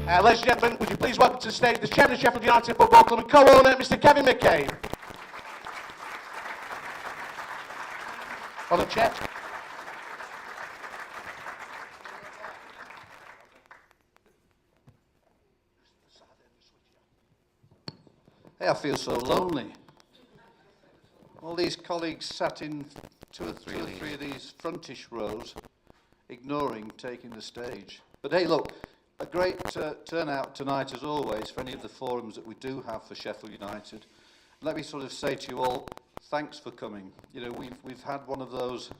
Ladies and gentlemen, would you please welcome to the stage the chairman of Sheffield United Football Club and co-owner, Mr. Kevin McCabe. On the chair. Hey, I feel so lonely. All these colleagues sat in two or three of these frontish rows, ignoring taking the stage. But hey, look, a great turnout tonight as always for any of the forums that we do have for Sheffield United. Let me sort of say to you all, thanks for coming. You know, we've had one of those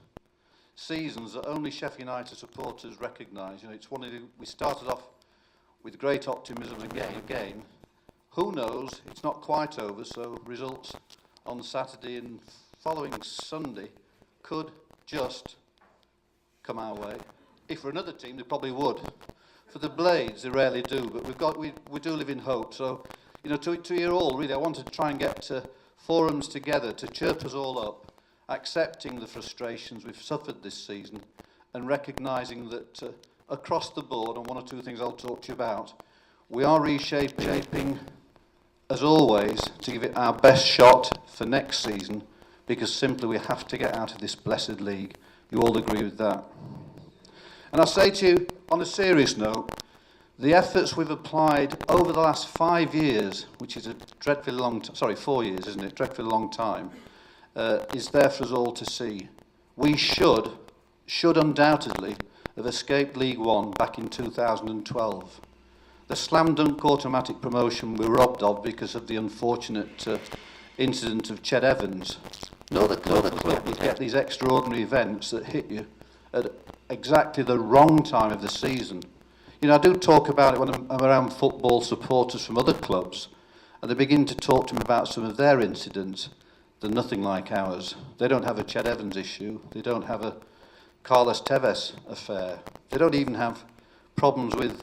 seasons that only Sheffield United supporters recognise. You know, it's one of we started off with great optimism again. Who knows? It's not quite over, so results on Saturday and following Sunday could just come our way. If for another team, they probably would. For the Blades, they rarely do, but we do live in hope. So, you know, to you all, really, I want to try and get forums together to chirp us all up, accepting the frustrations we've suffered this season and recognising that across the board, and one or two things I'll talk to you about, we are reshaping as always, to give it our best shot for next season, because simply we have to get out of this blessed league. You all agree with that? And I say to you, on a serious note, the efforts we've applied over the last 5 years, which is a dreadfully long time, sorry, 4 years, isn't it? Dreadfully long time, is there for us all to see. We should undoubtedly have escaped League One back in 2012. The slam dunk automatic promotion we were robbed of because of the unfortunate incident of Ched Evans. No other club would get these extraordinary events that hit you at exactly the wrong time of the season. You know, I do talk about it when I'm around football supporters from other clubs, and they begin to talk to me about some of their incidents. They're nothing like ours. They don't have a Ched Evans issue. They don't have a Carlos Tevez affair. They don't even have problems with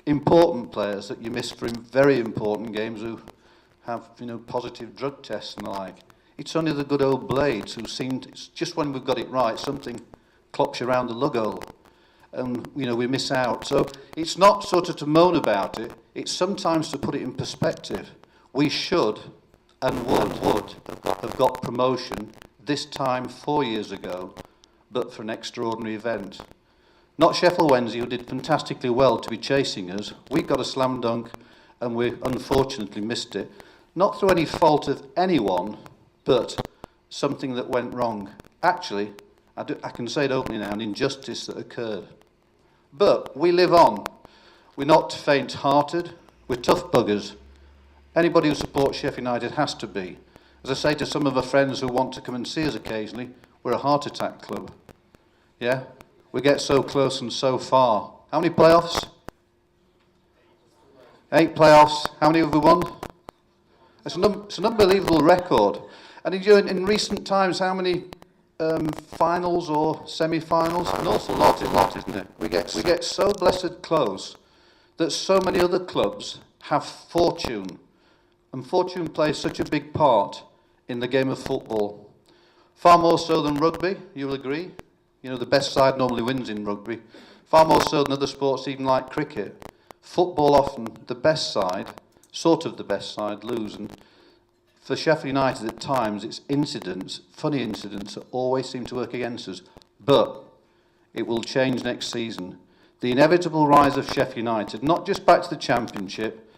important players that you miss for very important games who have, you know, positive drug tests and the like. It's only the good old Blades who it's just when we've got it right, something clocks you around the lug hole and, you know, we miss out. So it's not sort of to moan about it, it's sometimes to put it in perspective. We should and would have got promotion this time 4 years ago, but for an extraordinary event. Not Sheffield Wednesday, who did fantastically well to be chasing us. We got a slam dunk and we unfortunately missed it. Not through any fault of anyone, but something that went wrong. Actually, I can say it openly now, an injustice that occurred. But we live on. We're not faint-hearted. We're tough buggers. Anybody who supports Sheffield United has to be. As I say to some of our friends who want to come and see us occasionally, we're a heart attack club. Yeah? We get so close and so far. How many playoffs? 8 playoffs. How many have we won? It's an unbelievable record. And in recent times, how many finals or semi-finals? An awful lot, isn't it? We get so blessed close that so many other clubs have fortune. And fortune plays such a big part in the game of football. Far more so than rugby, you'll agree. You know, the best side normally wins in rugby. Far more so than other sports, even like cricket. Football often, the best side, sort of the best side, lose. And for Sheffield United at times, it's incidents, funny incidents, that always seem to work against us. But it will change next season. The inevitable rise of Sheffield United, not just back to the Championship,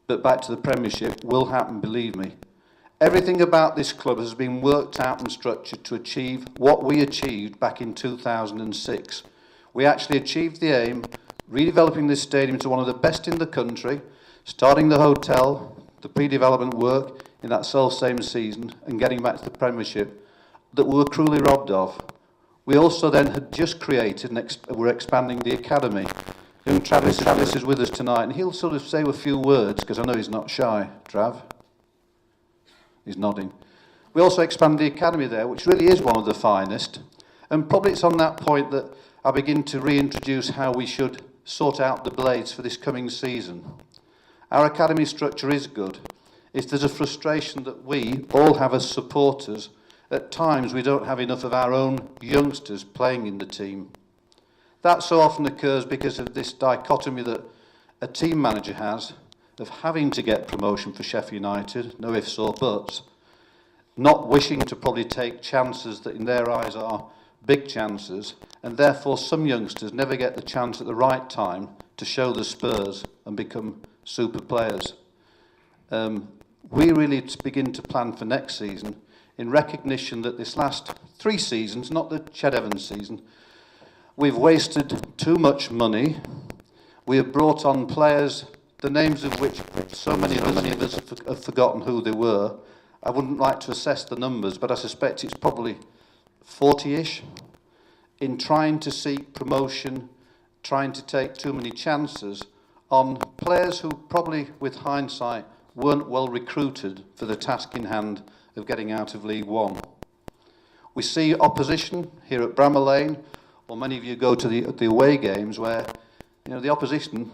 but back to the Premiership, will happen, believe me. Everything about this club has been worked out and structured to achieve what we achieved back in 2006. We actually achieved the aim, redeveloping this stadium to one of the best in the country, starting the hotel, the pre-development work in that self-same season, and getting back to the Premiership that we were cruelly robbed of. We also then had just created, and we're expanding the academy. Young Travis is with us tonight, and he'll sort of say a few words, because I know he's not shy. Trav? He's nodding. We also expanded the academy there, which really is one of the finest. And probably it's on that point that I begin to reintroduce how we should sort out the Blades for this coming season. Our academy structure is good. If there's a frustration that we all have as supporters, at times we don't have enough of our own youngsters playing in the team. That so often occurs because of this dichotomy that a team manager has of having to get promotion for Sheffield United, no ifs or buts, not wishing to probably take chances that in their eyes are big chances, and therefore some youngsters never get the chance at the right time to show the spurs and become super players. We really begin to plan for next season in recognition that this last 3 seasons, not the Ched Evans season, we've wasted too much money. We have brought on players, the names of which so many of us have forgotten who they were. I wouldn't like to assess the numbers, but I suspect it's probably 40-ish, in trying to seek promotion, trying to take too many chances on players who probably, with hindsight, weren't well recruited for the task in hand of getting out of League One. We see opposition here at Bramall Lane, or many of you go to the away games where, you know, the opposition,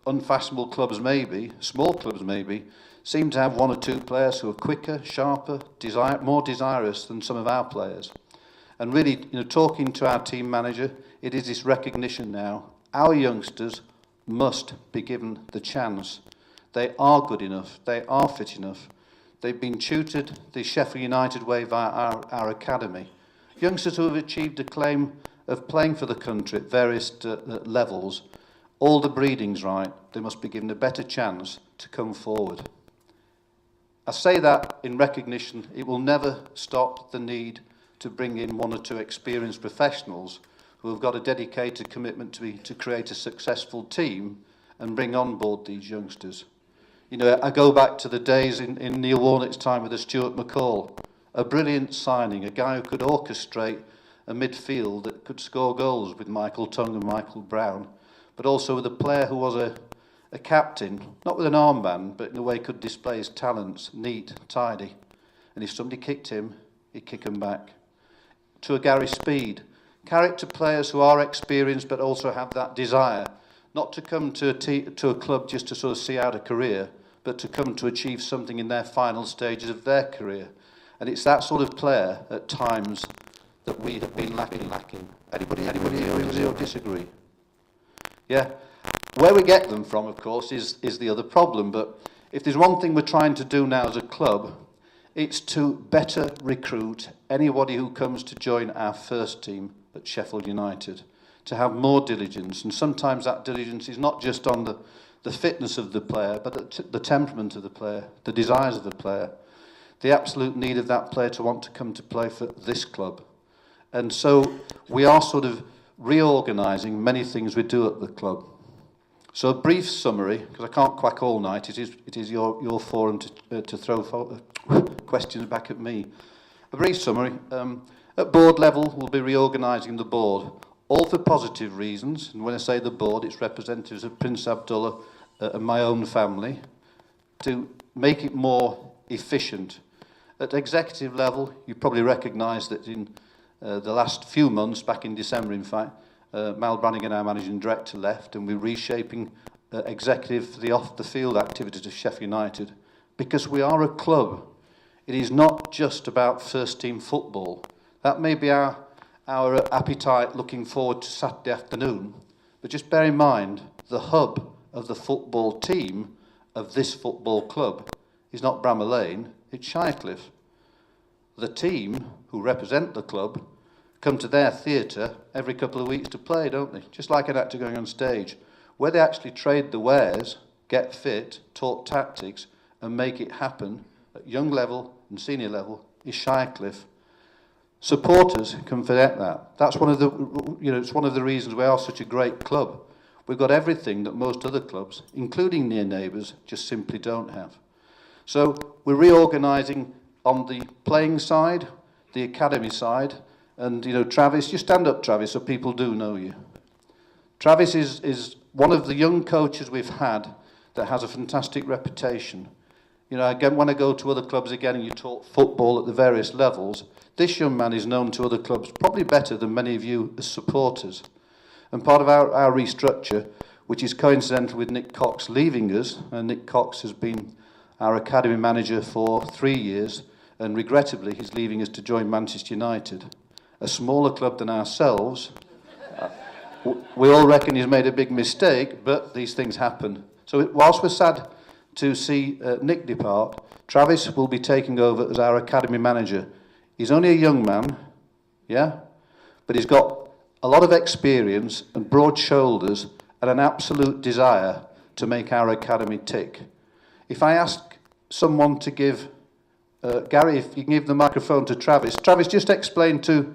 unfashionable clubs maybe, small clubs maybe, seem to have 1 or 2 players who are quicker, sharper, more desirous than some of our players. And really, you know, talking to our team manager, it is this recognition now. Our youngsters must be given the chance. They are good enough. They are fit enough. They've been tutored the Sheffield United way via our academy. Youngsters who have achieved a claim of playing for the country at various levels, all the breeding's right. They must be given a better chance to come forward. I say that in recognition it will never stop the need to bring in 1 or 2 experienced professionals who have got a dedicated commitment to create a successful team and bring on board these youngsters. You know, I go back to the days in Neil Warnock's time with the Stuart Mccall, a brilliant signing, a guy who could orchestrate a midfield that could score goals with Michael Tongue and Michael Brown, but also with a player who was a captain, not with an armband, but in a way could display his talents, neat, tidy. And if somebody kicked him, he'd kick him back. To a Gary Speed, character players who are experienced but also have that desire, not to come to a club just to sort of see out a career, but to come to achieve something in their final stages of their career. And it's that sort of player at times that we have been lacking. Anybody here disagree? Yeah. Where we get them from, of course, is the other problem. But if there's one thing we're trying to do now as a club, it's to better recruit anybody who comes to join our first team at Sheffield United, to have more diligence. And sometimes that diligence is not just on the fitness of the player, but the temperament of the player, the desires of the player, the absolute need of that player to want to come to play for this club. And so we are sort of reorganising many things we do at the club. So a brief summary, because I can't quack all night, it is your forum to throw questions back at me. A brief summary, at board level we'll be reorganising the board, all for positive reasons, and when I say the board it's representatives of Prince Abdullah and my own family, to make it more efficient. At executive level you probably recognise that in the last few months, back in December in fact, Mal Brannigan, our managing director, left, and we're reshaping executive for the off-the-field activities of Sheffield United, because we are a club. It is not just about first-team football. That may be our appetite looking forward to Saturday afternoon, but just bear in mind, the hub of the football team of this football club is not Bramall Lane, it's Shirecliffe. The team who represent the club come to their theatre every couple of weeks to play, don't they? Just like an actor going on stage. Where they actually trade the wares, get fit, talk tactics, and make it happen at young level and senior level is Shirecliffe. Supporters can forget that. That's one of the, it's one of the reasons we are such a great club. We've got everything that most other clubs, including near neighbours, just simply don't have. So we're reorganising on the playing side, the academy side, and Travis, you stand up, Travis, so people do know you. Travis is one of the young coaches we've had that has a fantastic reputation. Again, when I go to other clubs again and you talk football at the various levels, this young man is known to other clubs probably better than many of you as supporters. And part of our restructure, which is coincidental with Nick Cox leaving us, and Nick Cox has been our academy manager for 3 years, and regrettably he's leaving us to join Manchester United, a smaller club than ourselves. we all reckon he's made a big mistake, but these things happen. So whilst we're sad to see Nick depart, Travis will be taking over as our academy manager. He's only a young man, yeah, but he's got a lot of experience and broad shoulders and an absolute desire to make our academy tick. If I ask someone to give, Gary, if you can give the microphone to Travis. Travis, just explain to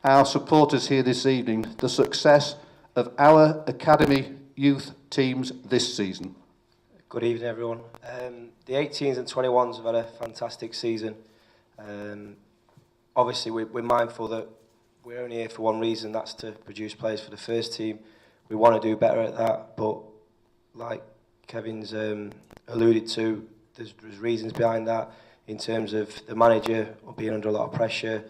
our supporters here this evening the success of our academy youth teams this season. Good evening, everyone. The 18s and 21s have had a fantastic season. Obviously, we're mindful that we're only here for one reason, that's to produce players for the first team. We want to do better at that, but like Kevin's alluded to, there's reasons behind that in terms of the manager being under a lot of pressure,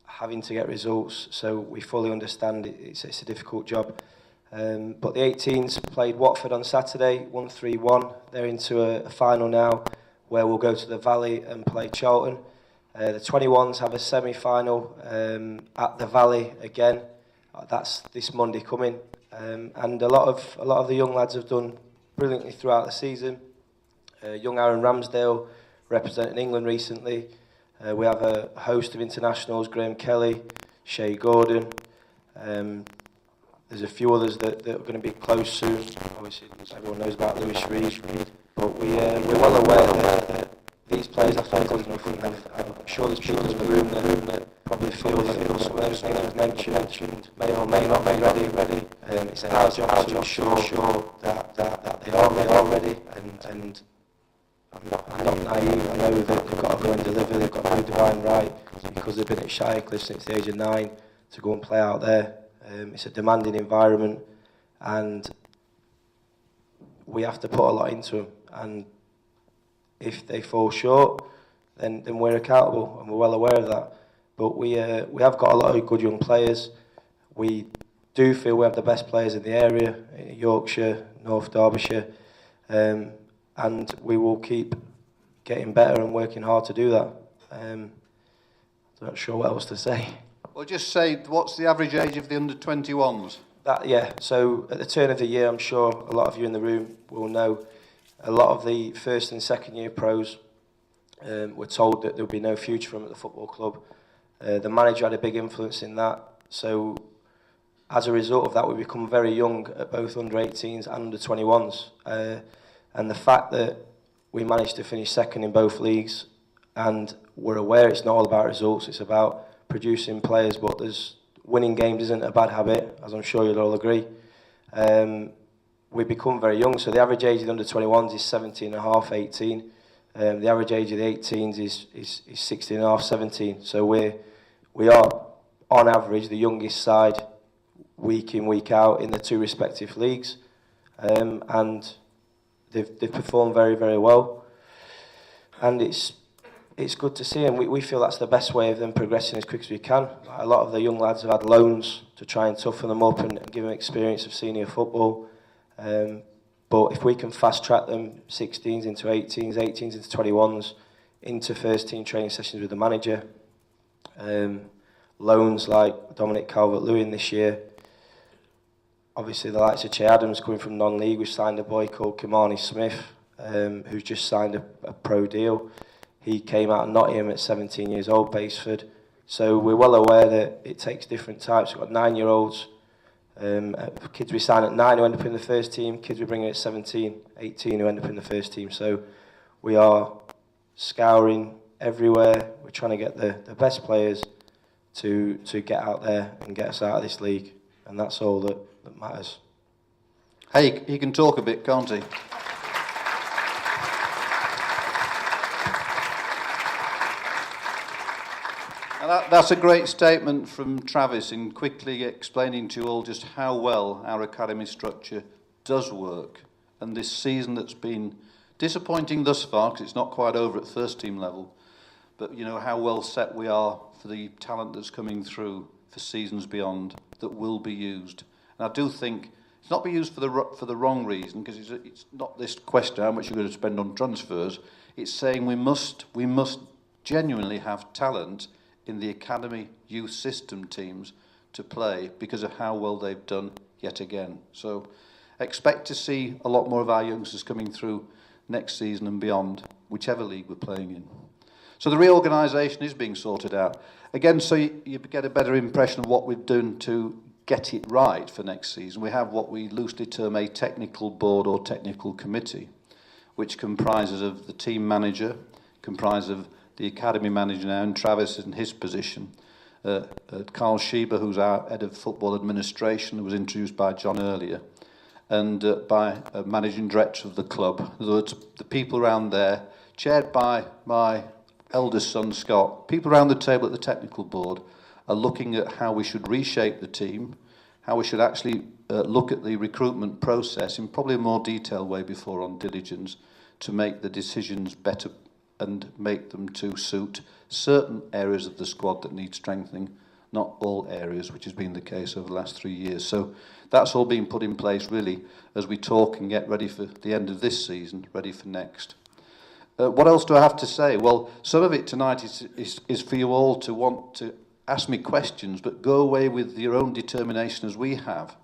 having to get results, so we fully understand it's a difficult job. But the 18s played Watford on Saturday, won 3-1. They're into a final now where we'll go to the Valley and play Charlton. The 21s have a semi-final at the Valley again. That's this Monday coming. And a lot of the young lads have done brilliantly throughout the season. Young Aaron Ramsdale representing England recently. We have a host of internationals, Graham Kelly, Shea Gordon. There's a few others that are going to be close soon. Obviously, everyone knows about Lewis Reed, but we're well aware that these players have to be good enough. And I'm sure there's people in the room that probably feel that some of those things I've mentioned may or may not be ready. It's our job to ensure that they are ready. And I'm not naive. I know that they've got to go and deliver. They've got to do divine right because they've been at Shirecliffe since the age of 9 to go and play out there. It's a demanding environment, and we have to put a lot into them. And if they fall short, then we're accountable, and we're well aware of that. But we have got a lot of good young players. We do feel we have the best players in the area, Yorkshire, North Derbyshire, and we will keep getting better and working hard to do that. I'm not sure what else to say. Well, just say, what's the average age of the under-21s? So at the turn of the year, I'm sure a lot of you in the room will know, a lot of the first and second year pros were told that there would be no future for them at the football club. The manager had a big influence in that. So as a result of that, we become very young at both under-18s and under-21s. And the fact that we managed to finish second in both leagues, and we're aware it's not all about results, it's about producing players, but winning games isn't a bad habit, as I'm sure you'll all agree. We become very young, so the average age of the under-21s is 17 and a half, 18. The average age of the 18s is 16 and a half, 17. So we are, on average, the youngest side week in, week out in the two respective leagues. And they've performed very, very well. And it's good to see, and we feel that's the best way of them progressing as quick as we can. A lot of the young lads have had loans to try and toughen them up and give them experience of senior football. But if we can fast track them 16s into 18s, 18s into 21s, into first team training sessions with the manager, loans like Dominic Calvert-Lewin this year, obviously the likes of Che Adams coming from non-league. We've signed a boy called Kimani Smith, who's just signed a pro deal. He came out of Nottingham at 17 years old, Baseford. So we're well aware that it takes different types. We've got 9-year-olds, kids we sign at 9 who end up in the first team, kids we bring in at 17, 18 who end up in the first team. So we are scouring everywhere. We're trying to get the best players to get out there and get us out of this league. And that's all that matters. Hey, he can talk a bit, can't he? That's a great statement from Travis in quickly explaining to you all just how well our academy structure does work. And this season that's been disappointing thus far, because it's not quite over at first team level, but you know how well set we are for the talent that's coming through for seasons beyond that will be used. And I do think it's not be used for the wrong reason, because it's not this question how much you're going to spend on transfers. It's saying we must genuinely have talent in the academy youth system teams to play because of how well they've done yet again. So expect to see a lot more of our youngsters coming through next season and beyond, whichever league we're playing in. So the reorganisation is being sorted out. Again, so you get a better impression of what we've done to get it right for next season. We have what we loosely term a technical board or technical committee, which comprises of the team manager, comprises of the academy manager now, and Travis in his position. Carl Schieber, who's our head of football administration, who was introduced by John earlier, and by a managing director of the club. In other words, the people around there, chaired by my eldest son Scott, people around the table at the technical board are looking at how we should reshape the team, how we should actually look at the recruitment process in probably a more detailed way before on diligence to make the decisions better and make them to suit certain areas of the squad that need strengthening, not all areas, which has been the case over the last 3 years. So that's all being put in place really as we talk and get ready for the end of this season, ready for next. What else do I have to say? Well, some of it tonight is for you all to want to ask me questions, but go away with your own determination as we have,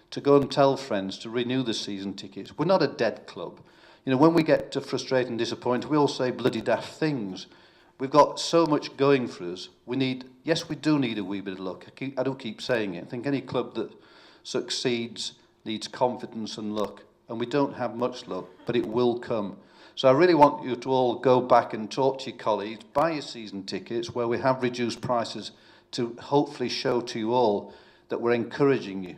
to go and tell friends to renew the season tickets. We're not a dead club. You know, when we get frustrated and disappointed, we all say bloody daft things. We've got so much going for us. Yes, we do need a wee bit of luck. I do keep saying it. I think any club that succeeds needs confidence and luck, and we don't have much luck, but it will come. So I really want you to all go back and talk to your colleagues, buy your season tickets where we have reduced prices to hopefully show to you all that we're encouraging you.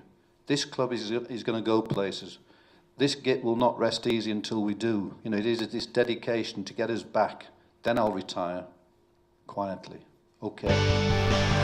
This club is going to go places. This git will not rest easy until we do. You know, it is this dedication to get us back. Then I'll retire quietly. Okay.